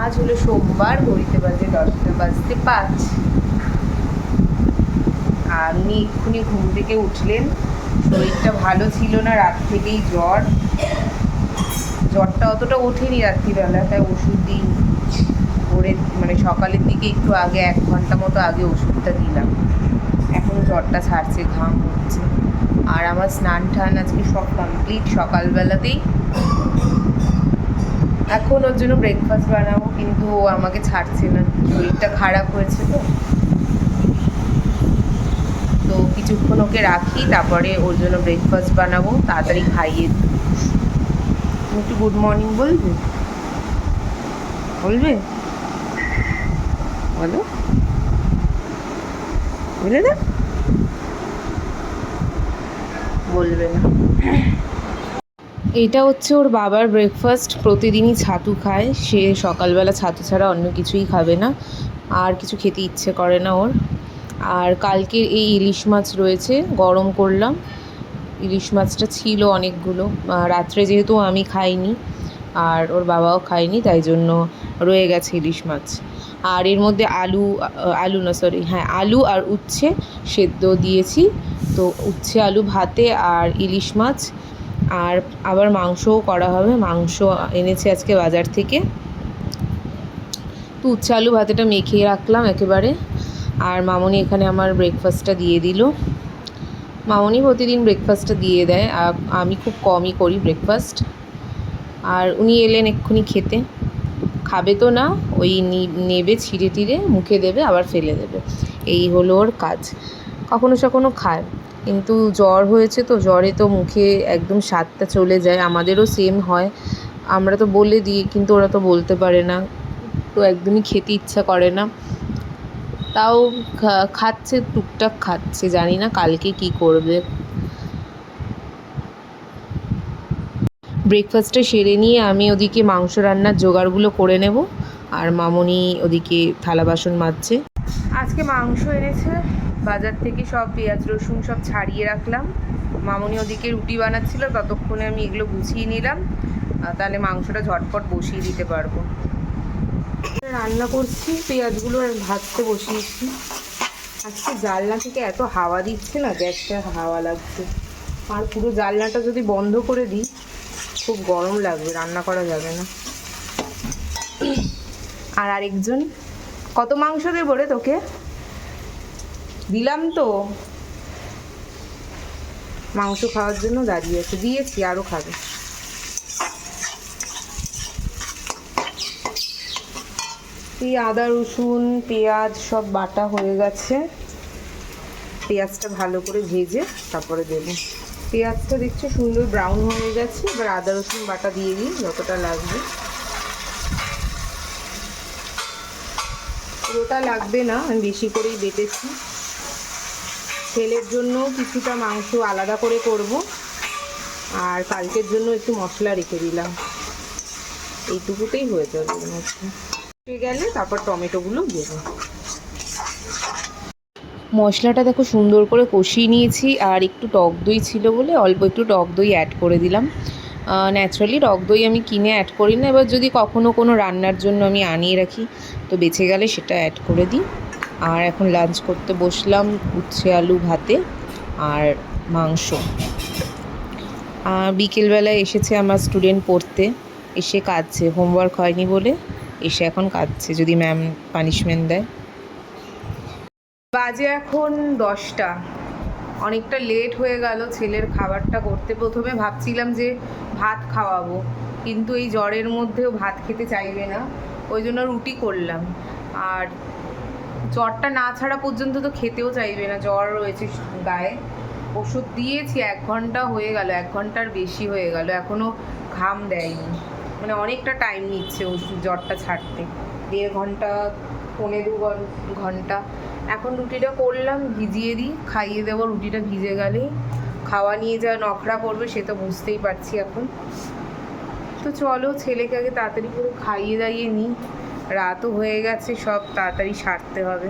আজ হলো সোমবার, ঘড়িতে বাজে 10:05। আর উনি এক্ষুনি ঘুম থেকে উঠলেন। শরীরটা ভালো ছিল না, রাত থেকেই জ্বরটা অতটা ওঠেনি রাত্রিবেলা, তাই ওষুধ দিই ভোরে, মানে সকালের দিকে একটু আগে 1 ঘন্টা মতো আগে ওষুধটা দিলাম। এখনও জ্বরটা ছাড়ছে, ঘাম হচ্ছে। আর আমার স্নান টান আজকে সব কমপ্লিট সকালবেলাতেই। এখন ওর জন্য ব্রেকফাস্ট বানাবো, কিন্তু ও আমাকে ছাড়ছে না, শরীরটা খারাপ হয়েছে। তো কিছুক্ষণ ওকে রাখি, তারপরে ওর জন্য ব্রেকফাস্ট বানাবো, তাড়াতাড়ি খাইয়ে দিই। তুমি একটু গুড মর্নিং বলবে? বলবে? বলো, বলে না? বলবে না। এটা হচ্ছে ওর বাবার ব্রেকফাস্ট। প্রতিদিনই ছাতু খায় সে, সকালবেলা ছাতু ছাড়া অন্য কিছুই খাবে না, আর কিছু খেতে ইচ্ছে করে না ওর। আর কালকে এই ইলিশ মাছ রয়েছে, গরম করলাম। ইলিশ মাছটা ছিল অনেকগুলো, রাত্রে যেহেতু আমি খাইনি আর ওর বাবাও খায়নি, তাই জন্য রয়ে গেছে ইলিশ মাছ। আর এর মধ্যে আলু আর উচ্ছে সেদ্ধ দিয়েছি। তো উচ্ছে আলু ভাতে আর ইলিশ মাছ, আর আবার মাংসও করা হবে। মাংস এনেছে আজকে বাজার থেকে। তো উচ্ছে আলু ভাতেটা মেখে রাখলাম একেবারে। আর মামনি এখানে আমার ব্রেকফাস্টটা দিয়ে দিল। মামনি প্রতিদিন ব্রেকফাস্টটা দিয়ে দেয়, আর আমি খুব কমই করি ব্রেকফাস্ট। আর উনি এলেন এক্ষুনি খেতে। খাবে তো না, ওই নেবে, ছিঁড়ে টিড়ে মুখে দেবে, আবার ফেলে দেবে। এই হলো ওর কাজ। কখনো সখনো খায়, কিন্তু জ্বর হয়েছে তো, জ্বরে তো মুখে একদম স্বাদটা চলে যায়। আমাদেরও সেম হয়, আমরা তো বলে দিই, কিন্তু ওরা তো বলতে পারে না, তো একদমই খেতে ইচ্ছা করে না। তাও খাচ্ছে, টুকটাক খাচ্ছে, জানি না কালকে কি করবে। ব্রেকফাস্টটা সেরে নিয়ে আমি ওদিকে মাংস রান্নার জোগাড়গুলো করে নেব, আর মামনি ওদিকে থালা বাসন মাজছে। আজকে মাংস এনেছে বাজার থেকে, সব পেঁয়াজ রসুন সব ছাড়িয়ে রাখলাম। মামনি ওদিকে রুটি বানাচ্ছিল, ততক্ষণে আমি এগুলো গুছিয়ে নিলাম, তাহলে মাংসটা ঝটপট বসিয়ে দিতে পারবো। রান্না করছি, পেঁয়াজগুলো আর ভাজতে বসিয়েছি। আজকে জানলা থেকে এত হাওয়া দিচ্ছে না, গ্যাসটা হাওয়া লাগছে। আর পুরো জানলাটা যদি বন্ধ করে দিই খুব গরম লাগবে, রান্না করা যাবে না। আর আরেকজন, কত মাংস দেবো রে তোকে? দিলাম তো, মাংস খাওয়ার জন্য দাঁড়িয়ে আছে, দিয়েছি, আরও খাবে। এই আদা রসুন পেঁয়াজ সব বাটা হয়ে গেছে। পেঁয়াজটা ভালো করে ভেজে তারপরে দেবো। পেঁয়াজটা দেখছি সুন্দর ব্রাউন হয়ে গেছে, এবার আদা রসুন বাটা দিয়ে দিই যতটা লাগবে। পুরোটা লাগবে না, আমি বেশি করেই বেটেছি। ছেলের জন্য কিছুটা মাংস আলাদা করে করব, আর কালকের জন্য একটু মশলা রেখে দিলাম। এইটুকুতেই হয়ে যাবে। এর মধ্যে হয়ে গেলে তারপর টমেটোগুলো দেবো। মশলাটা দেখো সুন্দর করে কষিয়ে নিয়েছি, আর একটু টক দই ছিল বলে অল্প একটু টক দই অ্যাড করে দিলাম। ন্যাচারালি টক দই আমি কিনে অ্যাড করি না, এবার যদি কখনও কোনো রান্নার জন্য আমি আনিয়ে রাখি তো বেঁচে গেলে সেটা অ্যাড করে দিই। আর এখন লাঞ্চ করতে বসলাম, উচ্ছে আলু ভাতে আর মাংস। বিকেলবেলায় এসেছে আমার স্টুডেন্ট পড়তে, এসে কাঁদছে, হোমওয়ার্ক হয়নি বলে এসে এখন কাঁদছে, যদি ম্যাম পানিশমেন্ট দেয়। বাজে এখন 10টা, অনেকটা লেট হয়ে গেল ছেলের খাবারটা করতে। প্রথমে ভাবছিলাম যে ভাত খাওয়াবো, কিন্তু এই জ্বরের মধ্যেও ভাত খেতে চাইবে না, ওই জন্য রুটি করলাম। আর জ্বরটা না ছাড়া পর্যন্ত তো খেতেও চাইবে না, জ্বর রয়েছে গায়ে। ওষুধ দিয়েছি, 1 ঘন্টা হয়ে গেল, 1 ঘন্টার বেশি হয়ে গেল, এখনও ঘাম দেয়নি। মানে অনেকটা টাইম নিচ্ছে ওষুধ জ্বরটা ছাড়তে, 1.5 ঘন্টা 1.25 ঘন্টা। এখন রুটিটা করলাম, ভিজিয়ে দিই, খাইয়ে দেবো। রুটিটা ভিজে গেলেই খাওয়া নিয়ে যা নখরা করবে সে তো বুঝতেই পারছি এখন। তো চলো ছেলেকে আগে তাড়াতাড়ি করে খাইয়ে দাইয়ে নিই, রাতও হয়ে গেছে, সব তাড়াতাড়ি সারতে হবে।